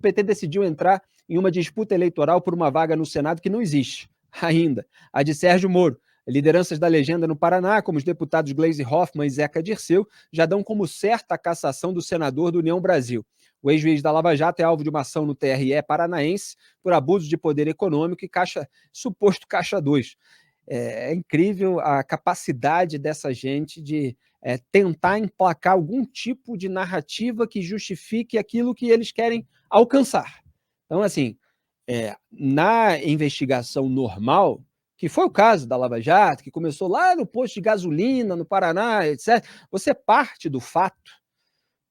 o PT decidiu entrar em uma disputa eleitoral por uma vaga no Senado que não existe ainda, a de Sérgio Moro. Lideranças da legenda no Paraná, como os deputados Gleisi Hoffmann e Zeca Dirceu, já dão como certa a cassação do senador do União Brasil. O ex-juiz da Lava Jato é alvo de uma ação no TRE paranaense por abuso de poder econômico e suposto Caixa 2. É incrível a capacidade dessa gente de tentar emplacar algum tipo de narrativa que justifique aquilo que eles querem alcançar. Então, assim, na investigação normal, que foi o caso da Lava Jato, que começou lá no posto de gasolina, no Paraná, etc., você parte do fato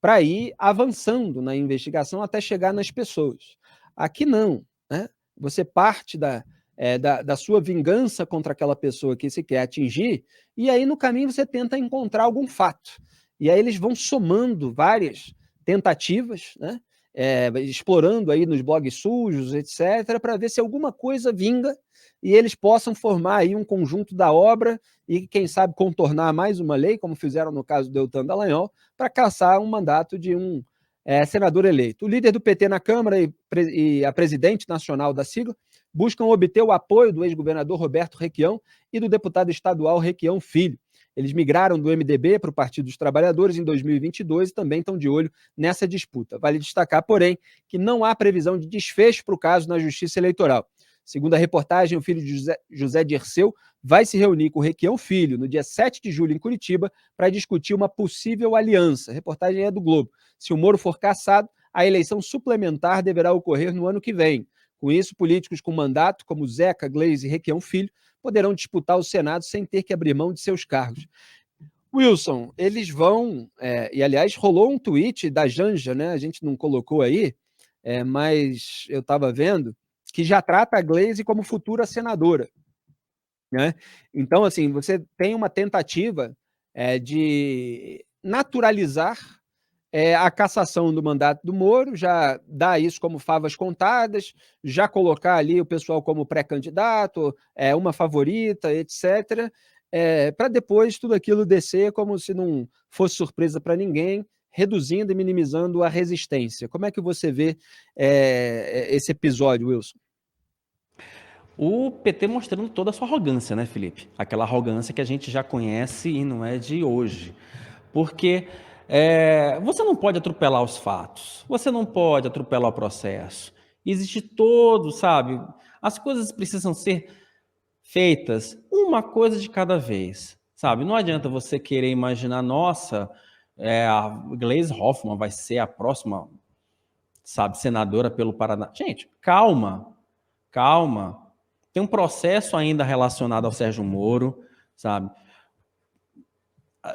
para ir avançando na investigação até chegar nas pessoas. Aqui não, né? Você parte da sua vingança contra aquela pessoa que você quer atingir, e aí no caminho você tenta encontrar algum fato. E aí eles vão somando várias tentativas, né? Explorando aí nos blogs sujos, etc., para ver se alguma coisa vinga e eles possam formar aí um conjunto da obra e, quem sabe, contornar mais uma lei, como fizeram no caso do Deltan Dallagnol, para caçar um mandato de um senador eleito. O líder do PT na Câmara e a presidente nacional da sigla buscam obter o apoio do ex-governador Roberto Requião e do deputado estadual Requião Filho. Eles migraram do MDB para o Partido dos Trabalhadores em 2022 e também estão de olho nessa disputa. Vale destacar, porém, que não há previsão de desfecho para o caso na Justiça Eleitoral. Segundo a reportagem, o filho de José Dirceu vai se reunir com o Requião Filho no dia 7 de julho em Curitiba para discutir uma possível aliança. A reportagem é do Globo. Se o Moro for cassado, a eleição suplementar deverá ocorrer no ano que vem. Com isso, políticos com mandato, como Zeca, Gleisi e Requião Filho, poderão disputar o Senado sem ter que abrir mão de seus cargos. Wilson, eles vão... e, aliás, rolou um tweet da Janja, né? A gente não colocou aí, mas eu estava vendo, que já trata a Gleisi como futura senadora. Né? Então, assim, você tem uma tentativa de naturalizar a cassação do mandato do Moro, já dá isso como favas contadas, já colocar ali o pessoal como pré-candidato, uma favorita, etc., para depois tudo aquilo descer como se não fosse surpresa para ninguém, reduzindo e minimizando a resistência. Como é que você vê esse episódio, Wilson? O PT mostrando toda a sua arrogância, né, Felipe? Aquela arrogância que a gente já conhece e não é de hoje. Porque você não pode atropelar os fatos, você não pode atropelar o processo. Existe todo, sabe? As coisas precisam ser feitas uma coisa de cada vez, sabe? Não adianta você querer imaginar, nossa, a Gleisi Hoffmann vai ser a próxima, sabe, senadora pelo Paraná. Gente, calma, calma. Tem um processo ainda relacionado ao Sérgio Moro, sabe?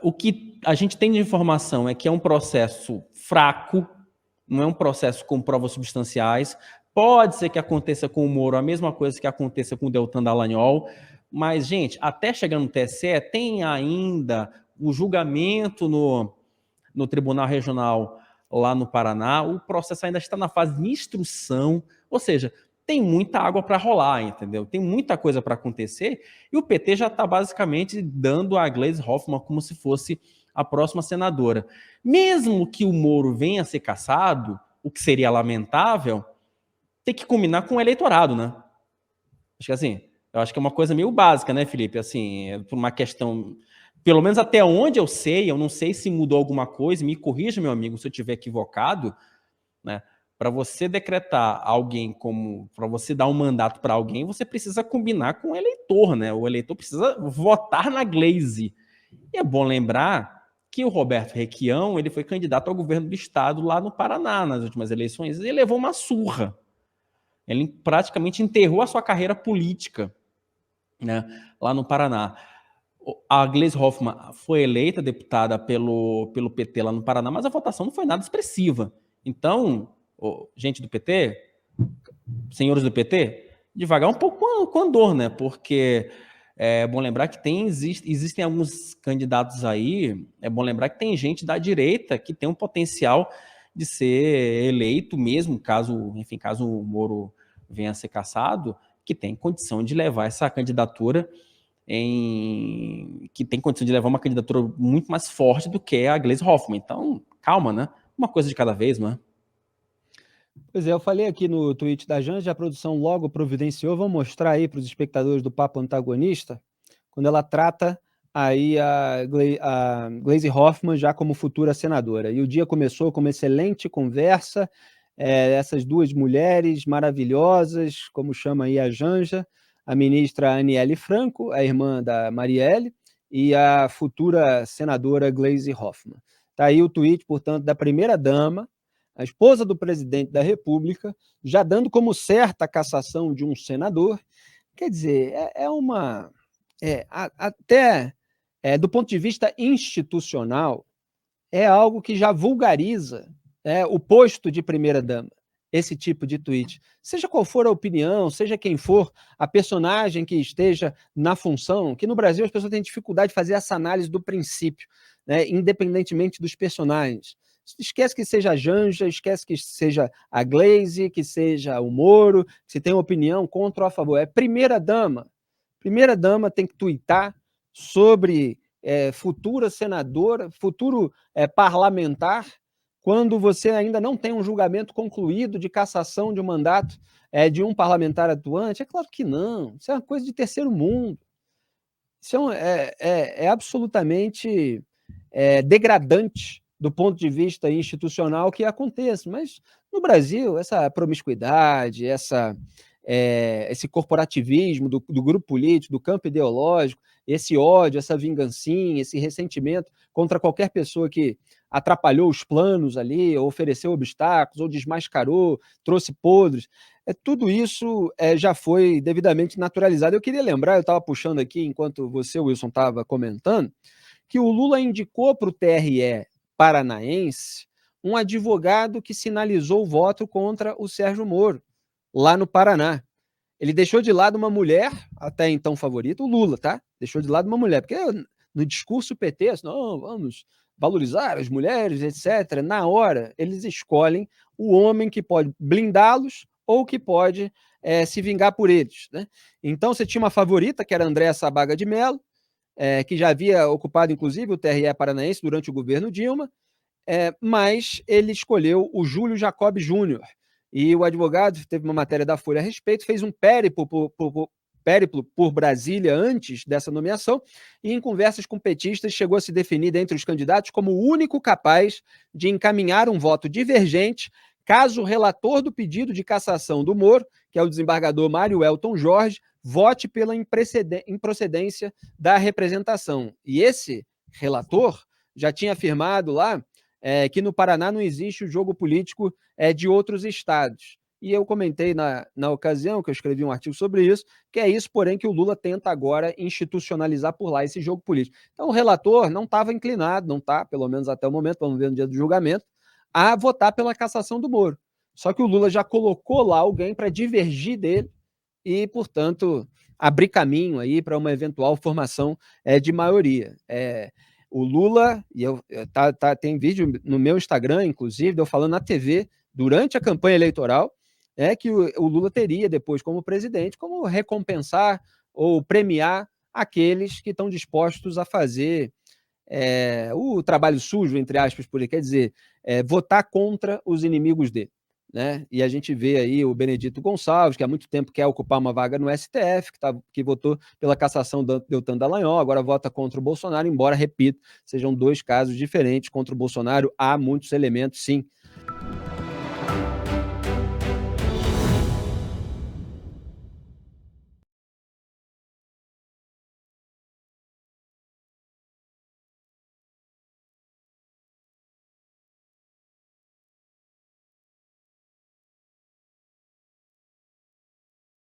O que a gente tem de informação é que é um processo fraco, não é um processo com provas substanciais. Pode ser que aconteça com o Moro a mesma coisa que aconteça com o Deltan Dallagnol, mas, gente, até chegar no TSE, tem ainda o julgamento no Tribunal Regional lá no Paraná, o processo ainda está na fase de instrução, ou seja, tem muita água para rolar, entendeu? Tem muita coisa para acontecer e o PT já está basicamente dando a Gleisi Hoffmann como se fosse a próxima senadora. Mesmo que o Moro venha a ser cassado, o que seria lamentável, tem que combinar com o eleitorado, né? Acho que assim, eu acho que é uma coisa meio básica, né, Felipe? Assim, por uma questão, pelo menos até onde eu sei, eu não sei se mudou alguma coisa, me corrija, meu amigo, se eu estiver equivocado, né? Para você decretar alguém como, para você dar um mandato para alguém, você precisa combinar com o eleitor, né? O eleitor precisa votar na Gleisi. E é bom lembrar que o Roberto Requião, ele foi candidato ao governo do estado lá no Paraná nas últimas eleições e levou uma surra. Ele praticamente enterrou a sua carreira política, né, lá no Paraná. A Gleisi Hoffmann foi eleita deputada pelo PT lá no Paraná, mas a votação não foi nada expressiva. Então, gente do PT, senhores do PT, devagar um pouco com andor, né? Porque é bom lembrar que existem alguns candidatos aí, é bom lembrar que tem gente da direita que tem um potencial de ser eleito mesmo, caso o Moro venha a ser cassado, que tem condição de levar essa candidatura que tem condição de levar uma candidatura muito mais forte do que a Gleisi Hoffmann. Então, calma, né? Uma coisa de cada vez, né? Pois é, eu falei aqui no tweet da Janja, a produção logo providenciou. Vamos mostrar aí para os espectadores do Papo Antagonista, quando ela trata aí a Gleisi Hoffmann já como futura senadora. E o dia começou com uma excelente conversa, essas duas mulheres maravilhosas, como chama aí a Janja, a ministra Aniele Franco, a irmã da Marielle, e a futura senadora Gleisi Hoffmann. Está aí o tweet, portanto, da primeira-dama, a esposa do presidente da República, já dando como certa a cassação de um senador. Quer dizer, até do ponto de vista institucional, é algo que já vulgariza o posto de primeira-dama, esse tipo de tweet. Seja qual for a opinião, seja quem for a personagem que esteja na função, que no Brasil as pessoas têm dificuldade de fazer essa análise do princípio, né, independentemente dos personagens. Esquece que seja a Janja, esquece que seja a Gleisi, que seja o Moro, se tem opinião contra ou a favor. É primeira-dama. Primeira-dama tem que tuitar sobre futura senadora, futuro parlamentar, quando você ainda não tem um julgamento concluído de cassação de um mandato de um parlamentar atuante? É claro que não. Isso é uma coisa de terceiro mundo. Isso é absolutamente degradante do ponto de vista institucional que aconteça. Mas no Brasil, essa promiscuidade, esse corporativismo do grupo político, do campo ideológico, esse ódio, essa vingancinha, esse ressentimento contra qualquer pessoa que atrapalhou os planos ali, ou ofereceu obstáculos, ou desmascarou, trouxe podres, tudo isso já foi devidamente naturalizado. Eu queria lembrar, eu estava puxando aqui, enquanto você, Wilson, estava comentando, que o Lula indicou para o TRE paranaense um advogado que sinalizou o voto contra o Sérgio Moro, lá no Paraná. Ele deixou de lado uma mulher, até então favorita, o Lula, tá? Deixou de lado uma mulher, porque no discurso PT, assim, não, vamos valorizar as mulheres, etc. Na hora, eles escolhem o homem que pode blindá-los ou que pode se vingar por eles, né? Então, você tinha uma favorita, que era a Andréa Sabaga de Mello, que já havia ocupado, inclusive, o TRE paranaense durante o governo Dilma, mas ele escolheu o Júlio Jacob Júnior. E o advogado, teve uma matéria da Folha a respeito, fez um périplo por Brasília antes dessa nomeação, e em conversas com petistas chegou a se definir dentre os candidatos como o único capaz de encaminhar um voto divergente caso o relator do pedido de cassação do Moro, que é o desembargador Mário Elton Jorge, vote pela improcedência da representação. E esse relator já tinha afirmado lá que no Paraná não existe o jogo político de outros estados. E eu comentei na ocasião, que eu escrevi um artigo sobre isso, que é isso, porém, que o Lula tenta agora institucionalizar por lá esse jogo político. Então, o relator não estava inclinado, não está, pelo menos até o momento, vamos ver no dia do julgamento, a votar pela cassação do Moro. Só que o Lula já colocou lá alguém para divergir dele e, portanto, abrir caminho aí para uma eventual formação de maioria. O Lula, tem vídeo no meu Instagram, inclusive, eu falando na TV, durante a campanha eleitoral, que o Lula teria depois, como presidente, como recompensar ou premiar aqueles que estão dispostos a fazer o trabalho sujo, entre aspas, por ele, quer dizer, votar contra os inimigos dele. Né? E a gente vê aí o Benedito Gonçalves, que há muito tempo quer ocupar uma vaga no STF, que votou pela cassação do Deltan Dallagnol, agora vota contra o Bolsonaro, embora, repito, sejam dois casos diferentes. Contra o Bolsonaro há muitos elementos, sim,